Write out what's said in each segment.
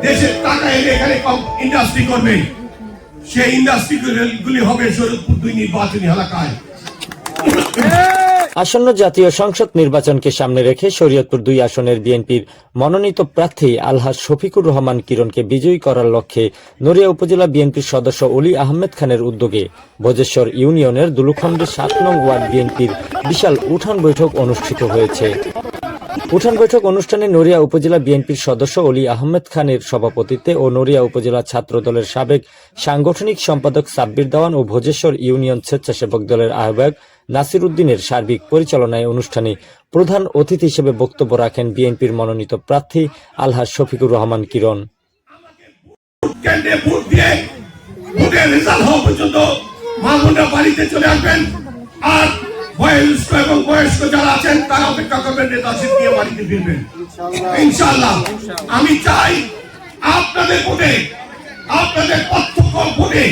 দেশের টাকা এনে এখানে ইন্ডাস্ট্রি করবে, সেই ইন্ডাস্ট্রি গুলি হবে শরীয়তপুর 2 নির্বাচনী এলাকায়। আসন্ন জাতীয় সংসদ নির্বাচনকে সামনে রেখে শরীয়তপুর 2 আসনের বিএনপির মনোনীত প্রার্থী আলহাজ শফিকুর রহমান কিরণকে বিজয়ী করার লক্ষ্যে নড়িয়া উপজেলা বিএনপির সদস্য অলি আহমেদ খানের উদ্যোগে ভোজেশ্বর ইউনিয়নের দুলুখণ্ডের 7 নং ওয়ার্ড বিএনপির বিশাল উঠান বৈঠক অনুষ্ঠিত হয়েছে। উঠান বৈঠক অনুষ্ঠানে নড়িয়া উপজেলা বিএনপির সদস্য অলি আহমেদ খানের সভাপতিত্বে ও নড়িয়া উপজেলা ছাত্র দলের সাবেক সাংগঠনিক সম্পাদক সাব্বির দেওয়ান ও ভোজেশ্বর ইউনিয়ন স্বেচ্ছাসেবক দলের আহ্বায়ক নাসির উদ্দিনের সার্বিক পরিচালনায় অনুষ্ঠানে প্রধান অতিথি হিসেবে বক্তব্য রাখেন বিএনপির মনোনীত প্রার্থী আলহাজ শফিকুর রহমান কিরণ। আর বয়স্ক এবং বয়স্ক যারা আছেন তারা অপেক্ষা করবেন, নেতাশিপ দিয়ে বাড়িতে ফিরবেন ইনশাআল্লাহ। আমি চাই আপনাদের ভোটে, আপনাদের প্রত্যক্ষ ভোটে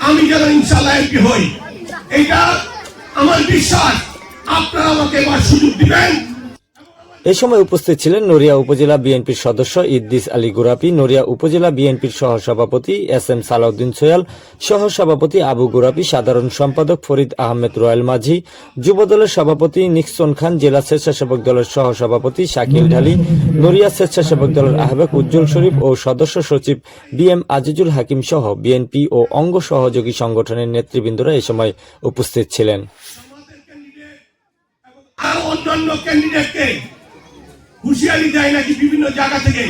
আমি যেন ইনশাআল্লাহ এমপি হই, এটা আমার বিশ্বাস। আপনারা আমাকে এবার সুযোগ দিবেন। এ সময় উপস্থিত ছিলেন নড়িয়া উপজেলা বিএনপির সদস্য ইদ্রিস আলী গোরাপি, নড়িয়া উপজেলা বিএনপির সহসভাপতি এস.এম. সালাউদ্দিন সোয়াল, সহসভাপতি আবু গোরাপি, সাধারণ সম্পাদক ফরিদ আহমেদ রয়েল মাঝি, যুবদলের সভাপতি নিক্সন খান, জেলা স্বেচ্ছাসেবক দলের সহসভাপতি শাকিল ঢালি, নড়িয়া স্বেচ্ছাসেবক দলের আহ্বায়ক উজ্জ্বল শরীফ ও সদস্য সচিব বি.এম. আজিজুল হাকিম সহ বিএনপি ও অঙ্গ সহযোগী সংগঠনের নেতৃবৃন্দরা এ সময় উপস্থিত ছিলেন। আর অন্যান্য ক্যান্ডিডেটকে হুঁশিয়ারি দেয় নাকি বিভিন্ন জায়গা থেকে,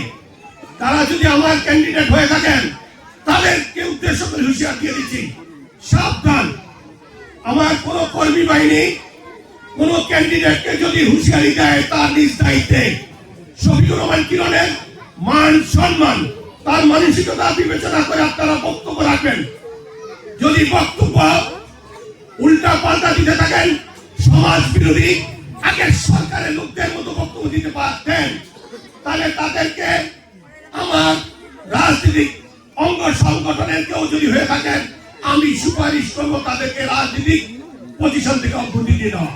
তারা যদি আমার ক্যান্ডিডেট হয়ে থাকেন তাদেরকে উদ্দেশ্য করে হুঁশিয়ার দিয়ে দিচ্ছি, সাবধান। আমার কোন কর্মী বাহিনী কোন ক্যান্ডিডেটকে যদি হুঁশিয়ারি দেয় তার নিজ দায়িত্বে শফিকুর রহমান কিরণের মান সম্মান, তার মানসিকতা বিবেচনা করে আপনারা বক্তব্য রাখবেন। যদি বক্তব্য উল্টা পাল্টা দিতে থাকেন, সমাজ বিরোধী আগের সরকারের লোকদের মতো বক্তব্য দিতে পারতেন, তাহলে তাদেরকে আমার রাজনৈতিক অঙ্গ সংগঠনের কেউ যদি হয়ে থাকেন আমি সুপারিশ করবো তাদেরকে রাজনৈতিক পজিশন থেকে অব্যাহতি দিয়ে দেওয়া।